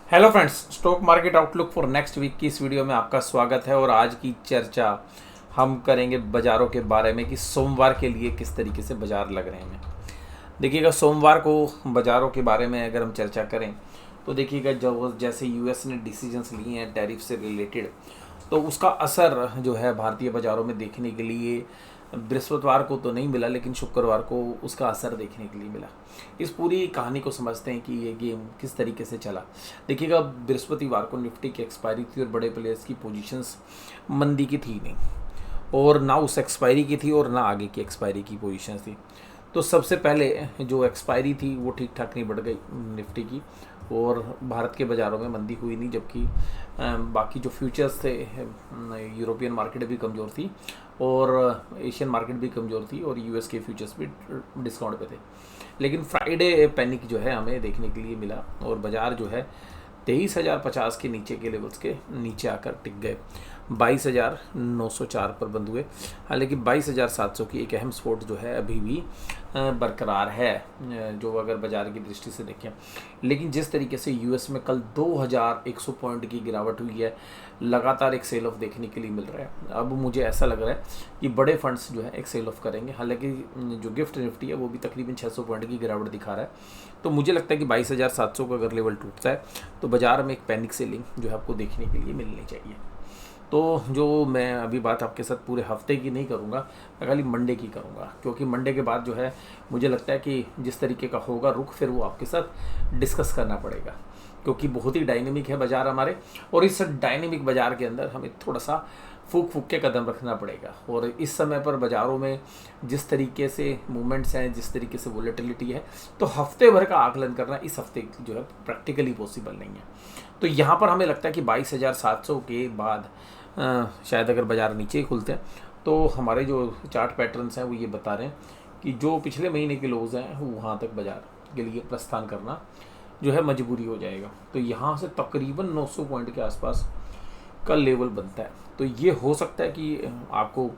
Hello friends, stock market outlook for next week की इस video में आपका स्वागत है। और आज की चर्चा हम करेंगे बाज़ारों के बारे में कि सोमवार के लिए किस तरीके से बाज़ार लग रहे हैं। देखिएगा, सोमवार को बाज़ारों के बारे में अगर हम चर्चा करें तो देखिएगा, जब जैसे यूएस ने डिसीजंस लिए हैं टैरिफ से रिलेटेड, तो उसका असर जो है भारतीय बाज़ारों में देखने के लिए बृहस्पतिवार को तो नहीं मिला, लेकिन शुक्रवार को उसका असर देखने के लिए मिला। इस पूरी कहानी को समझते हैं कि ये गेम किस तरीके से चला। देखिएगा, बृहस्पतिवार को निफ्टी की एक्सपायरी थी और बड़े प्लेयर्स की पोजीशंस मंदी की थी नहीं, और ना उस एक्सपायरी की थी और ना आगे की एक्सपायरी की पोजीशन थी। तो सबसे पहले जो एक्सपायरी थी वो ठीक ठाक नहीं बढ़ गई निफ्टी की, और भारत के बाज़ारों में मंदी हुई नहीं, जबकि बाकी जो फ्यूचर्स थे, यूरोपियन मार्केट भी कमज़ोर थी और एशियन मार्केट भी कमज़ोर थी और यूएस के फ्यूचर्स भी डिस्काउंट पे थे। लेकिन फ्राइडे पैनिक जो है हमें देखने के लिए मिला और बाज़ार जो है 23,050 के नीचे के लेवल्स के नीचे आकर टिक गए। 22,904 पर बंद हुए। हालांकि 22,700 की एक अहम सपोर्ट जो है अभी भी बरकरार है, जो अगर बाज़ार की दृष्टि से देखें। लेकिन जिस तरीके से यूएस में कल 2,100 पॉइंट की गिरावट हुई है, लगातार एक सेल ऑफ देखने के लिए मिल रहा है। अब मुझे ऐसा लग रहा है कि बड़े फंड्स जो है एक सेल ऑफ करेंगे। हालांकि जो गिफ्ट निफ्टी है वो भी तकरीबन 600 पॉइंट की गिरावट दिखा रहा है। तो मुझे लगता है कि 22,700 का अगर लेवल टूटता है तो बाज़ार में एक पैनिक सेलिंग जो है आपको देखने के लिए मिलनी चाहिए। तो जो मैं अभी बात आपके साथ पूरे हफ्ते की नहीं करूँगा, मैं खाली मंडे की करूँगा, क्योंकि मंडे के बाद जो है मुझे लगता है कि जिस तरीके का होगा रुख, फिर वो आपके साथ डिस्कस करना पड़ेगा, क्योंकि बहुत ही डायनेमिक है बाज़ार हमारे। और इस डायनेमिक बाज़ार के अंदर हमें थोड़ा सा फूक फूक के कदम रखना पड़ेगा। और इस समय पर बाज़ारों में जिस तरीके से मूवमेंट्स हैं, जिस तरीके से वोलेटिलिटी है, तो हफ्ते भर का आकलन करना इस हफ्ते जो है प्रैक्टिकली पॉसिबल नहीं है। तो यहाँ पर हमें लगता है कि 22,700 के बाद शायद अगर बाज़ार नीचे ही खुलते हैं तो हमारे जो चार्ट पैटर्न्स हैं वो ये बता रहे हैं कि जो पिछले महीने के लोज हैं वहाँ तक बाज़ार के लिए प्रस्थान करना जो है मजबूरी हो जाएगा। तो यहाँ से तकरीबन 900 पॉइंट के आसपास का लेवल बनता है। तो ये हो सकता है कि आपको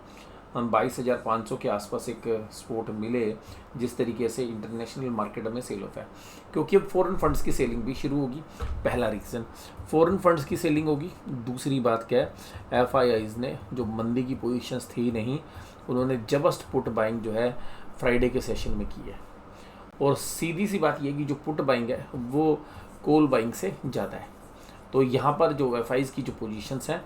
22,500 के आसपास एक सपोर्ट मिले, जिस तरीके से इंटरनेशनल मार्केट में सेल ऑफ है, क्योंकि अब फॉरेन फंड्स की सेलिंग भी शुरू होगी। पहला रीज़न फॉरेन फंड्स की सेलिंग होगी। दूसरी बात क्या है, एफआईआईज ने जो मंदी की पोजीशंस थी नहीं, उन्होंने जबरदस्त पुट बाइंग जो है फ्राइडे के सेशन में की है। और सीधी सी बात यह कि जो पुट बाइंग है वो कॉल बाइंग से ज़्यादा है। तो यहाँ पर जो एफआईज की जो पोजीशंस हैं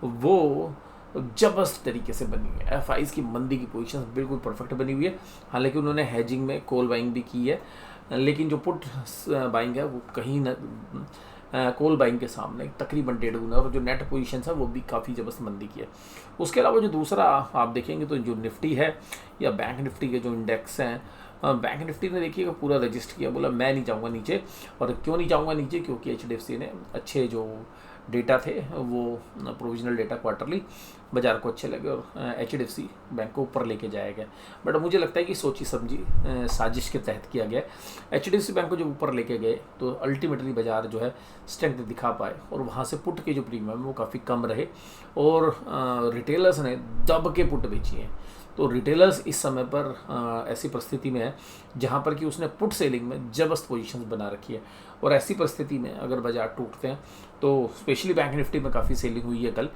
वो जबरदस्त तरीके से बनी हुई है। एफआईज की मंदी की पोजीशंस बिल्कुल परफेक्ट बनी हुई है। हालांकि उन्होंने हेजिंग में कॉल बाइंग भी की है, लेकिन जो पुट बाइंग है वो कहीं न कॉल बाइंग के सामने तकरीबन 1.5 गुना, और जो नेट पोजीशन है वो भी काफ़ी जबरदस्त मंदी की है। उसके अलावा जो दूसरा आप देखेंगे तो जो निफ्टी है या बैंक निफ्टी के जो इंडेक्स हैं, बैंक निफ्टी ने देखिएगा पूरा रजिस्ट किया, बोला मैं नहीं जाऊँगा नीचे। और क्यों नहीं जाऊँगा नीचे, क्योंकि एचडीएफसी ने अच्छे जो डेटा थे वो प्रोविजनल डेटा क्वार्टरली बाज़ार को अच्छे लगे और एचडीएफसी बैंक को ऊपर लेके जाया गया। बट मुझे लगता है कि सोची समझी साजिश के तहत किया गया। एचडीएफसी बैंक को जब ऊपर लेके गए तो अल्टीमेटली बाज़ार जो है स्ट्रेंथ दिखा पाए, और वहाँ से पुट के जो प्रीमियम वो काफ़ी कम रहे, और रिटेलर्स ने दब के पुट बेची हैं। तो रिटेलर्स इस समय पर ऐसी परिस्थिति में है जहाँ पर कि उसने पुट सेलिंग में जबरदस्त पोजीशंस बना रखी है। और ऐसी परिस्थिति में अगर बाज़ार टूटते हैं तो स्पेशली बैंक निफ्टी में काफ़ी सेलिंग हुई है कल,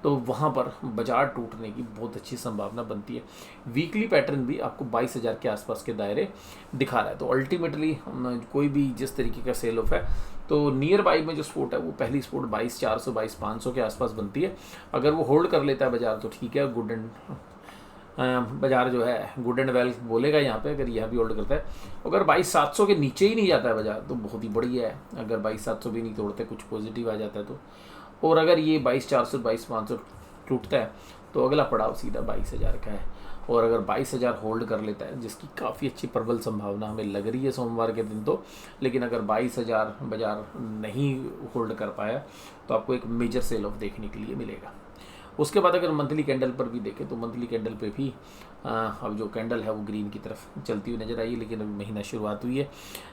तो वहाँ पर बाज़ार टूटने की बहुत अच्छी संभावना बनती है। वीकली पैटर्न भी आपको 22,000 के आसपास के दायरे दिखा रहा है। तो अल्टीमेटली कोई भी जिस तरीके का सेल ऑफ है, तो नियर बाई में जो सपोर्ट है वो पहली सपोर्ट 22,400 22,500 के आसपास बनती है। अगर वो होल्ड कर लेता है बाज़ार तो ठीक है, गुड एंड बाज़ार जो है गुड एंड वेल बोलेगा यहाँ पे, अगर यह भी होल्ड करता है। अगर 22,700 के नीचे ही नहीं जाता है बाज़ार तो बहुत ही बढ़िया है। अगर 22,700 भी नहीं तोड़ते, कुछ पॉजिटिव आ जाता है तो। और अगर ये 22,400 22,500 टूटता है तो अगला पड़ाव सीधा 22,000 का है। और अगर 22,000 होल्ड कर लेता है, जिसकी काफ़ी अच्छी प्रबल संभावना हमें लग रही है सोमवार के दिन तो, लेकिन अगर 22,000 बाज़ार नहीं होल्ड कर पाया तो आपको एक मेजर सेल ऑफ देखने के लिए मिलेगा। उसके बाद अगर मंथली कैंडल पर भी देखें तो मंथली कैंडल पे भी अब जो कैंडल है वो ग्रीन की तरफ चलती हुई नज़र आई है, लेकिन अभी महीना शुरुआत हुई है।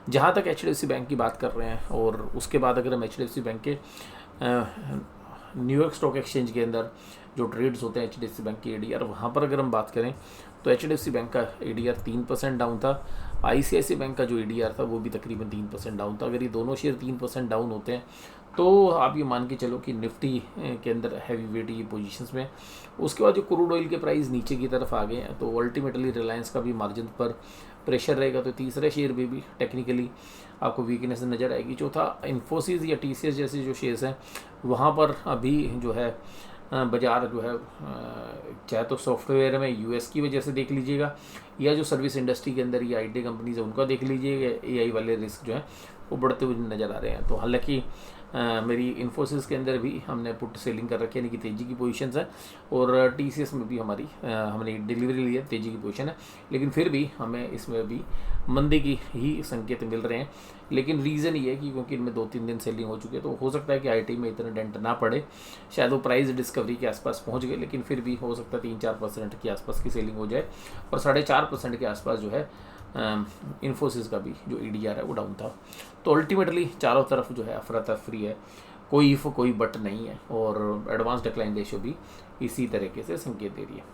जहाँ तक एचडीएफसी बैंक की बात कर रहे हैं, और उसके बाद अगर हम एचडीएफसी बैंक के न्यूयॉर्क स्टॉक एक्सचेंज के अंदर जो ट्रेड्स होते हैं एचडीएफसी बैंक के एडीआर, वहाँ पर अगर हम बात करें तो एचडीएफसी बैंक का एडीआर 3% डाउन था, ICICI बैंक का जो ADR था वो भी तकरीबन 3% डाउन था। अगर ये दोनों शेयर 3% डाउन होते हैं तो आप ये मान के चलो कि निफ्टी के अंदर हैवी वेट ये पोजीशंस में। उसके बाद जो क्रूड ऑयल के प्राइस नीचे की तरफ आ गए हैं तो अल्टीमेटली रिलायंस का भी मार्जिन पर प्रेशर रहेगा, तो तीसरे शेयर में भी टेक्निकली आपको वीकनेस नज़र आएगी। चौथा, इन्फोसिस या TCS जैसे जो शेयर्स हैं वहाँ पर अभी जो है बाज़ार जो है चाहे तो सॉफ्टवेयर में US की वजह से देख लीजिएगा, या जो सर्विस इंडस्ट्री के अंदर ये IT कंपनीज है उनका देख लीजिएगा, AI वाले रिस्क जो है वो बढ़ते हुए नज़र आ रहे हैं। तो हालांकि मेरी इन्फोसिस के अंदर भी हमने पुट सेलिंग कर रखी है, यानी कि तेज़ी की पोजीशंस है, और TCS में भी हमारी हमने डिलीवरी ली है, तेज़ी की पोजीशन है, लेकिन फिर भी हमें इसमें भी मंदी की ही संकेत मिल रहे हैं। लेकिन रीज़न ये है कि क्योंकि इनमें 2-3 दिन सेलिंग हो चुकी है, तो हो सकता है कि IT में इतना डेंट ना पड़े, शायद वो प्राइस डिस्कवरी के आसपास पहुंच गए, लेकिन फिर भी हो सकता है 3-4% के आसपास की सेलिंग हो जाए, और 4.5% के आसपास जो है इन्फोसिस का भी जो EDR है वो डाउन था। तो अल्टीमेटली चारों तरफ जो है अफरा तफरी है, कोई इफ कोई बट नहीं है, और एडवांस डिक्लाइन रेशियो भी इसी तरीके से संकेत दे रही है।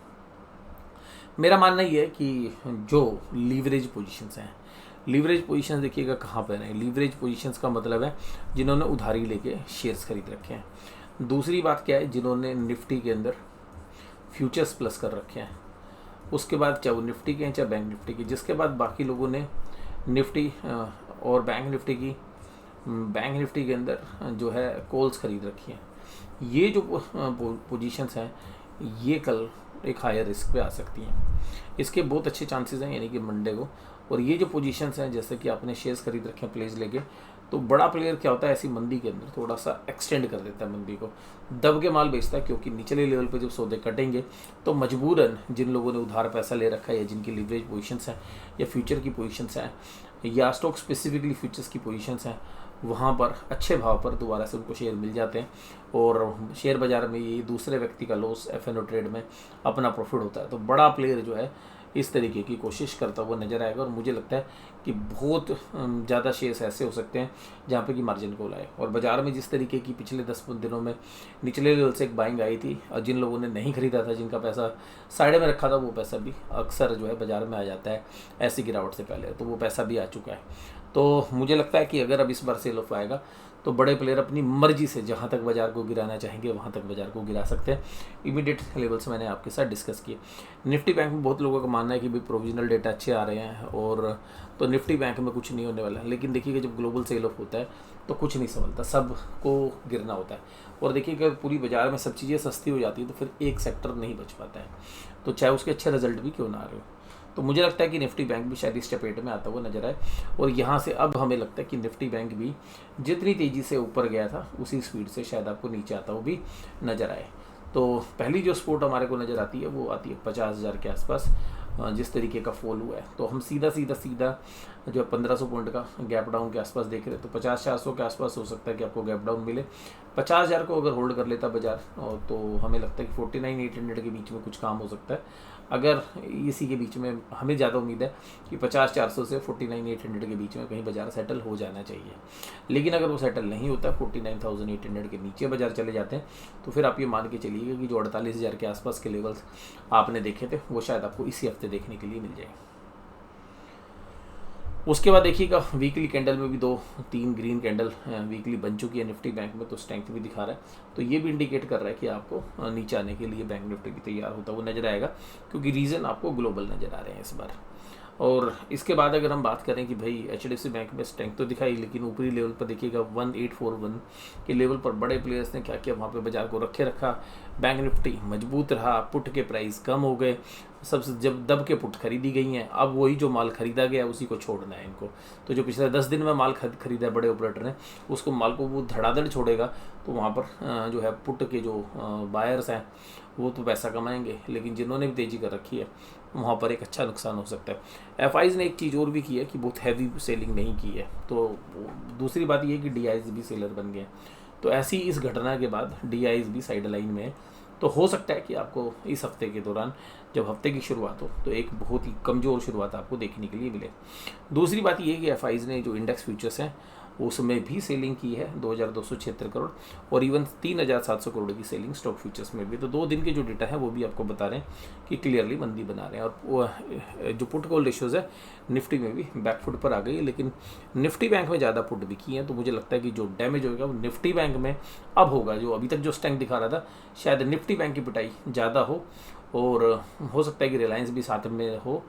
मेरा मानना ये है कि जो लीवरेज पोजीशंस हैं, लीवरेज पोजीशंस देखिएगा कहाँ पर हैं। लीवरेज पोजीशंस का मतलब है जिन्होंने उधारी लेके शेयर्स खरीद रखे हैं। दूसरी बात क्या है, जिन्होंने निफ्टी के अंदर फ्यूचर्स प्लस कर रखे हैं। उसके बाद चाहे वो निफ्टी के हैं चाहे बैंक निफ्टी के, जिसके बाद बाकी लोगों ने निफ्टी और बैंक निफ्टी के अंदर जो है कॉल्स खरीद रखी हैं। ये जो पोजीशंस हैं ये कल एक हायर रिस्क पे आ सकती हैं, इसके बहुत अच्छे चांसेस हैं, यानी कि मंडे को। और ये जो पोजीशंस हैं, जैसे कि आपने शेयर्स खरीद रखे हैं प्लेज लेके, तो बड़ा प्लेयर क्या होता है ऐसी मंदी के अंदर थोड़ा सा एक्सटेंड कर देता है मंदी को, दब के माल बेचता है, क्योंकि निचले लेवल पे जब सौदे कटेंगे तो मजबूरन जिन लोगों ने उधार पैसा ले रखा है, या जिनकी लीवरेज पोजीशंस हैं, या फ्यूचर की पोजीशंस हैं, या स्टॉक स्पेसिफिकली फ्यूचर्स की पोजीशंस हैं, वहाँ पर अच्छे भाव पर दोबारा से उनको शेयर मिल जाते हैं, और शेयर बाज़ार में ये दूसरे व्यक्ति का लॉस F&O ट्रेड में अपना प्रॉफिट होता है। तो बड़ा प्लेयर जो है इस तरीके की कोशिश करता हुआ नज़र आएगा, और मुझे लगता है कि बहुत ज़्यादा शेयर्स ऐसे हो सकते हैं जहाँ पे कि मार्जिन कॉल आए। और बाज़ार में जिस तरीके की पिछले 10 दिनों में निचले लेवल से एक बाइंग आई थी, और जिन लोगों ने नहीं खरीदा था, जिनका पैसा साइड में रखा था, वो पैसा भी अक्सर जो है बाज़ार में आ जाता है ऐसी गिरावट से पहले, तो वो पैसा भी आ चुका है। तो मुझे लगता है कि अगर अब इस बार सेल ऑफ आएगा तो बड़े प्लेयर अपनी मर्जी से जहाँ तक बाज़ार को गिराना चाहेंगे वहाँ तक बाज़ार को गिरा सकते हैं। इमीडिएट लेवल्स मैंने आपके साथ डिस्कस किए। निफ्टी बैंक में बहुत लोगों का मानना है कि भाई प्रोविजनल डेटा अच्छे आ रहे हैं, और तो निफ्टी बैंक में कुछ नहीं होने वाला है। लेकिन देखिएगा जब ग्लोबल सेल ऑफ होता है तो कुछ नहीं संभलता, सबको गिरना होता है। और देखिए अगर पूरी बाज़ार में सब चीज़ें सस्ती हो जाती है तो फिर एक सेक्टर नहीं बच पाता है, तो चाहे उसके अच्छे रिजल्ट भी क्यों ना आ रहे हो। तो मुझे लगता है कि निफ्टी बैंक भी शायद इस चपेट में आता हुआ नजर आए, और यहाँ से अब हमें लगता है कि निफ्टी बैंक भी जितनी तेज़ी से ऊपर गया था उसी स्पीड से शायद आपको नीचे आता हुआ भी नज़र आए। तो पहली जो सपोर्ट हमारे को नज़र आती है वो आती है 50,000 के आसपास। जिस तरीके का फॉल हुआ है तो हम सीधा जो 1500 पॉइंट का गैप डाउन के आसपास देख रहे हैं, तो 50-400 के आसपास हो सकता है कि आपको गैप डाउन मिले। 50,000 को अगर होल्ड कर लेता बाजार तो हमें लगता है कि 49,800 के बीच में कुछ काम हो सकता है। अगर इसी के बीच में हमें ज़्यादा उम्मीद है कि 50-400 से 49,800 के बीच में कहीं बाजार सेटल हो जाना चाहिए। लेकिन अगर वो सेटल नहीं होता, 49,800 के नीचे बाजार चले जाते हैं, तो फिर आप ये मान के चलिएगा कि जो 48,000 के आसपास के लेवल्स आपने देखे थे वो शायद आपको इसी हफ्ते देखने के लिए मिल जाए। उसके बाद देखिएगा वीकली कैंडल में भी 2-3 ग्रीन कैंडल वीकली बन चुकी है निफ्टी बैंक में, तो स्ट्रेंथ भी दिखा रहा है। तो ये भी इंडिकेट कर रहा है कि आपको नीचे आने के लिए बैंक निफ्टी भी तैयार होता हुआ नजर आएगा, क्योंकि रीज़न आपको ग्लोबल नज़र आ रहे हैं इस बार। और इसके बाद अगर हम बात करें कि भाई HDFC बैंक में स्ट्रेंथ तो दिखाई, लेकिन ऊपरी लेवल पर देखिएगा 1841 के लेवल पर बड़े प्लेयर्स ने क्या किया, वहाँ पे बाजार को रखा। बैंक निफ्टी मजबूत रहा, पुट के प्राइस कम हो गए, सबसे जब दब के पुट खरीदी गई हैं, अब वही जो माल खरीदा गया उसी को छोड़ना है इनको। तो जो पिछले 10 दिन में माल खरीदा है बड़े ऑपरेटर ने, उसको माल को वो धड़ाधड़ छोड़ेगा, तो वहाँ पर जो है पुट के जो बायर्स हैं वो तो पैसा कमाएंगे, लेकिन जिन्होंने भी तेज़ी कर रखी है वहाँ पर एक अच्छा नुकसान हो सकता है। FIs ने एक चीज़ और भी की है कि बहुत हैवी सेलिंग नहीं की है, तो दूसरी बात ये है कि DIs भी सेलर बन गए। तो ऐसी इस घटना के बाद DIs भी साइड लाइन में है, तो हो सकता है कि आपको इस हफ्ते के दौरान जब हफ्ते की शुरुआत हो तो एक बहुत ही कमज़ोर शुरुआत आपको देखने के लिए मिले। दूसरी बात ये है कि FIs ने जो इंडेक्स फ्यूचर्स हैं उसमें भी सेलिंग की है 2276 करोड़, और इवन 3700 करोड़ की सेलिंग स्टॉक फ्यूचर्स में भी। तो 2 दिन के जो डेटा है वो भी आपको बता रहे हैं कि क्लियरली मंदी बना रहे हैं। और जो पुट कॉल रेशियोज़ है निफ्टी में भी बैकफुट पर आ गई है, लेकिन निफ्टी बैंक में ज़्यादा पुट भी की हैं। तो मुझे लगता है कि जो डैमेज होगा वो निफ्टी बैंक में अब होगा। जो अभी तक जो स्ट्रेंथ दिखा रहा था शायद निफ्टी बैंक की पिटाई ज़्यादा हो, और हो सकता है कि रिलायंस भी साथ में हो।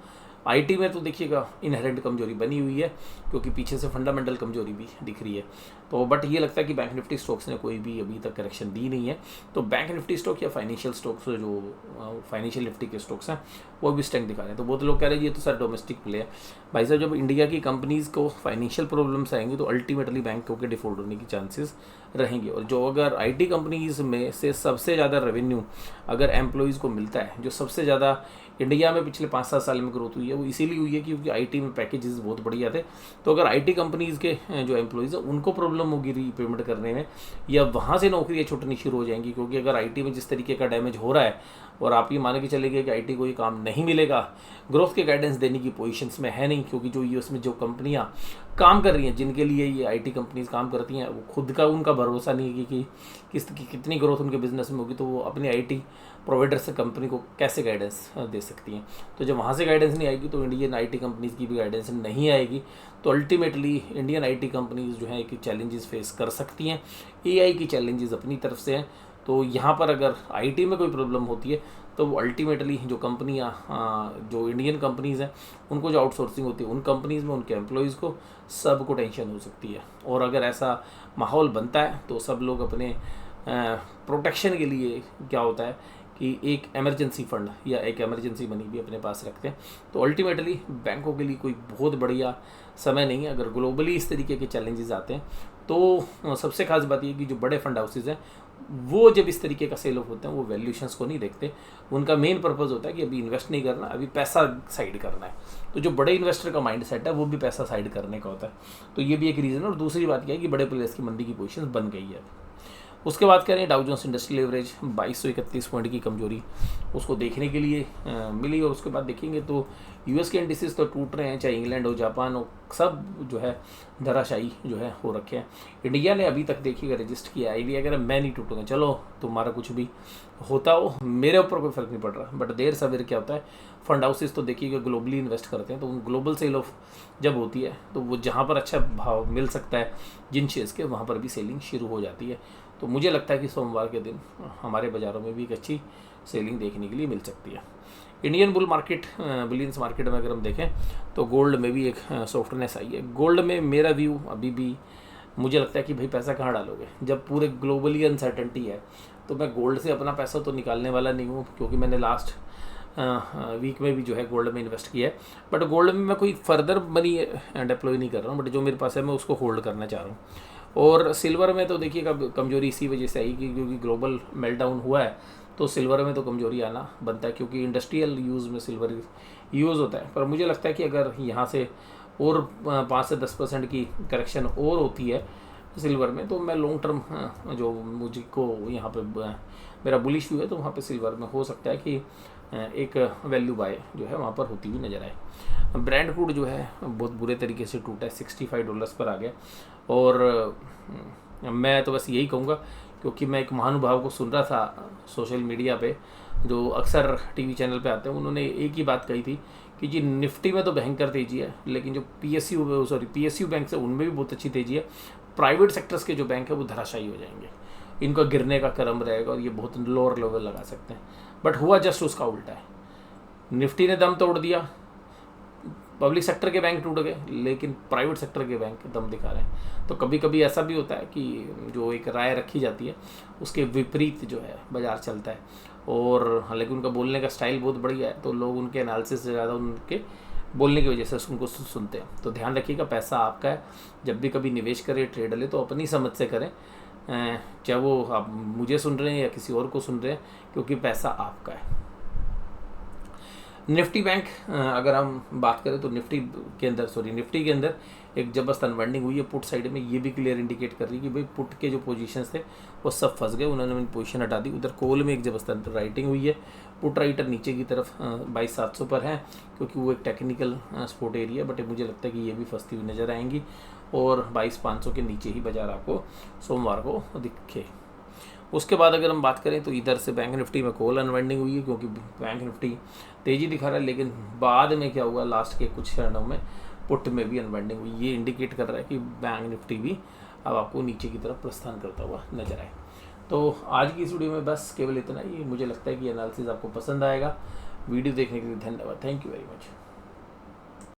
आईटी में तो देखिएगा इनहेरेंट कमजोरी बनी हुई है, क्योंकि पीछे से फंडामेंटल कमजोरी भी दिख रही है। तो बट ये लगता है कि बैंक निफ्टी स्टॉक्स ने कोई भी अभी तक करेक्शन दी नहीं है। तो बैंक निफ्टी स्टॉक या फाइनेंशियल स्टॉक्स, जो फाइनेंशियल निफ्टी के स्टॉक्स हैं वो भी स्ट्रेंथ दिखा रहे हैं। तो बहुत लोग कह रहे हैं ये तो सर डोमेस्टिक प्ले है। भाई साहब, जब इंडिया की कंपनीज़ को फाइनेंशियल प्रॉब्लम्स आएंगी तो अल्टीमेटली बैंकों के डिफॉल्ट होने की चांसेस रहेंगे। और जो अगर आईटी कंपनीज़ में से सबसे ज़्यादा रेवेन्यू अगर एम्प्लॉयज़ को मिलता है, जो सबसे ज़्यादा इंडिया में पिछले 5-7 साल में ग्रोथ हुई है, वो इसीलिए हुई है क्योंकि आईटी में पैकेजेस बहुत बढ़िया थे। तो अगर आईटी कंपनीज़ के जो एम्प्लॉयज़ हैं उनको प्रॉब्लम होगी रीपेमेंट करने में, या वहाँ से नौकरियाँ छूटनी शुरू हो जाएंगी, क्योंकि अगर आईटी में जिस तरीके का डैमेज हो रहा है और आप ये मान के चलेंगे कि आईटी को ये काम नहीं मिलेगा, ग्रोथ के गाइडेंस देने की पोजीशंस में है नहीं, क्योंकि जो यूएस में जो कंपनियां काम कर रही हैं, जिनके लिए ये आईटी कंपनीज काम करती हैं, वो खुद का उनका भरोसा नहीं है कि कितनी ग्रोथ उनके बिजनेस में होगी, तो वो अपनी आईटी प्रोवाइडर से कंपनी को कैसे गाइडेंस दे सकती हैं। तो जब वहाँ से गाइडेंस नहीं आएगी तो इंडियन आईटी कंपनीज़ की भी गाइडेंस नहीं आएगी। तो अल्टीमेटली इंडियन आईटी कंपनीज जो है एक चैलेंजेस फेस कर सकती हैं। एआई की चैलेंजेस अपनी तरफ से हैं। तो यहाँ पर अगर आईटी में कोई प्रॉब्लम होती है तो वो अल्टीमेटली जो कंपनियाँ, जो इंडियन कंपनीज़ हैं, उनको जो आउटसोर्सिंग होती है उन कंपनीज़ में उनके एम्प्लॉयज़ को सबको टेंशन हो सकती है। और अगर ऐसा माहौल बनता है तो सब लोग अपने प्रोटेक्शन के लिए क्या होता है कि एक इमरजेंसी फंड या एक इमरजेंसी मनी भी अपने पास रखते हैं। तो अल्टीमेटली बैंकों के लिए कोई बहुत बढ़िया समय नहीं है। अगर ग्लोबली इस तरीके के चैलेंजेस आते हैं तो सबसे खास बात ये कि जो बड़े फंड हाउसेज हैं वो जब इस तरीके का सेल ऑफ होते हैं वो वैल्यूएशंस को नहीं देखते। उनका मेन पर्पस होता है कि अभी इन्वेस्ट नहीं करना, अभी पैसा साइड करना है। तो जो बड़े इन्वेस्टर का माइंड सेट है वो भी पैसा साइड करने का होता है। तो ये भी एक रीज़न है। और दूसरी बात क्या है कि बड़े प्लेयर्स की मंदी की पोजीशन बन गई है। उसके बाद कह रहे हैं Dow Jones industrial average 2231 point की कमजोरी उसको देखने के लिए मिली। और उसके बाद देखेंगे तो यूएस के इंडिसेस तो टूट रहे हैं, चाहे इंग्लैंड हो, जापान हो, सब जो है धराशायी जो है हो रखे हैं। इंडिया ने अभी तक देखिएगा रजिस्टर किया है, आईडिया अगर मैं नहीं टूटूंगा, चलो तुम्हारा कुछ भी होता हो, मेरे ऊपर कोई फर्क नहीं पड़ रहा। बट देर सवेर क्या होता है, फंड हाउसेस तो देखिएगा ग्लोबली इन्वेस्ट करते हैं, तो उन ग्लोबल सेल ऑफ जब होती है तो वो जहाँ पर अच्छा भाव मिल सकता है जिन शेयर्स के, वहाँ पर भी सेलिंग शुरू हो जाती है। तो मुझे लगता है कि सोमवार के दिन हमारे बाज़ारों में भी एक अच्छी सेलिंग देखने के लिए मिल सकती है। Indian bull market, bullions market में अगर हम देखें तो गोल्ड में भी एक सॉफ्टनेस आई है। गोल्ड में मेरा व्यू अभी भी मुझे लगता है कि भाई पैसा कहाँ डालोगे जब पूरे ग्लोबली अनसर्टेनिटी है। तो मैं गोल्ड से अपना पैसा तो निकालने वाला नहीं हूँ, क्योंकि मैंने लास्ट वीक में भी जो है गोल्ड में इन्वेस्ट किया है। बट गोल्ड में मैं कोई फर्दर मनी डिप्लॉय नहीं कर रहा हूँ, बट जो मेरे पास है मैं उसको होल्ड करना चाह रहा हूँ। और सिल्वर में तो देखिएगा कमजोरी इसी वजह से आई कि क्योंकि ग्लोबल मेल्टडाउन हुआ है, तो सिल्वर में तो कमजोरी आना बनता है, क्योंकि इंडस्ट्रियल यूज़ में सिल्वर यूज़ होता है। पर मुझे लगता है कि अगर यहाँ से और 5 से 10% की करेक्शन और होती है सिल्वर में, तो मैं लॉन्ग टर्म जो मुझको यहाँ पे मेरा बुलिश व्यू है, तो वहाँ पे सिल्वर में हो सकता है कि एक वैल्यू बाय जो है वहाँ पर होती हुई नज़र आए। ब्रांड क्रूड जो है बहुत बुरे तरीके से टूटा है, $65 पर आ गया। और मैं तो बस यही कहूँगा, क्योंकि मैं एक महानुभाव को सुन रहा था सोशल मीडिया पे, जो अक्सर टीवी चैनल पे आते हैं, उन्होंने एक ही बात कही थी कि जी निफ्टी में तो भयंकर तेज़ी है, लेकिन जो पीएसयू बैंक से उनमें भी बहुत अच्छी तेज़ी है। प्राइवेट सेक्टर्स के जो बैंक है वो धराशायी हो जाएंगे, इनका गिरने का क्रम रहेगा और ये बहुत लोअर लेवल लगा सकते हैं। बट हुआ जस्ट उसका उल्टा है, निफ्टी ने दम तोड़ दिया, पब्लिक सेक्टर के बैंक टूट गए, लेकिन प्राइवेट सेक्टर के बैंक दम दिखा रहे हैं। तो कभी कभी ऐसा भी होता है कि जो एक राय रखी जाती है उसके विपरीत जो है बाजार चलता है। और हालांकि उनका बोलने का स्टाइल बहुत बढ़िया है, तो लोग उनके एनालिसिस से ज़्यादा उनके बोलने की वजह से उनको सुनते हैं। तो ध्यान रखिएगा, पैसा आपका है, जब भी कभी निवेश करें, ट्रेड ले, तो अपनी समझ से करें, चाहे वो आप मुझे सुन रहे हैं या किसी और को सुन रहे हैं, क्योंकि पैसा आपका है। निफ्टी बैंक अगर हम बात करें तो निफ्टी के अंदर एक जबरदस्त अनवाइंडिंग हुई है पुट साइड में। ये भी क्लियर इंडिकेट कर रही है कि भाई पुट के जो पोजीशंस थे वो सब फंस गए, उन्होंने अपनी पोजीशन हटा दी। उधर कॉल में एक जबरदस्त राइटिंग हुई है, पुट राइटर नीचे की तरफ 22,700 पर है, क्योंकि वो एक टेक्निकल सपोर्ट एरिया, बट मुझे लगता है कि ये भी फंसती हुई नज़र आएंगी। और 22,500 के नीचे ही बाजार आपको सोमवार को दिखे। उसके बाद अगर हम बात करें तो इधर से बैंक निफ्टी में कॉल अनवाइंडिंग हुई है, क्योंकि बैंक निफ्टी तेज़ी दिखा रहा है, लेकिन बाद में क्या हुआ, लास्ट के कुछ क्षणों में पुट में भी अनवाइंडिंग हुई। ये इंडिकेट कर रहा है कि बैंक निफ्टी भी अब आपको नीचे की तरफ प्रस्थान करता हुआ नजर आए। तो आज की इस वीडियो में बस केवल इतना ही। मुझे लगता है कि एनालिसिस आपको पसंद आएगा। वीडियो देखने के लिए धन्यवाद। Thank you very much.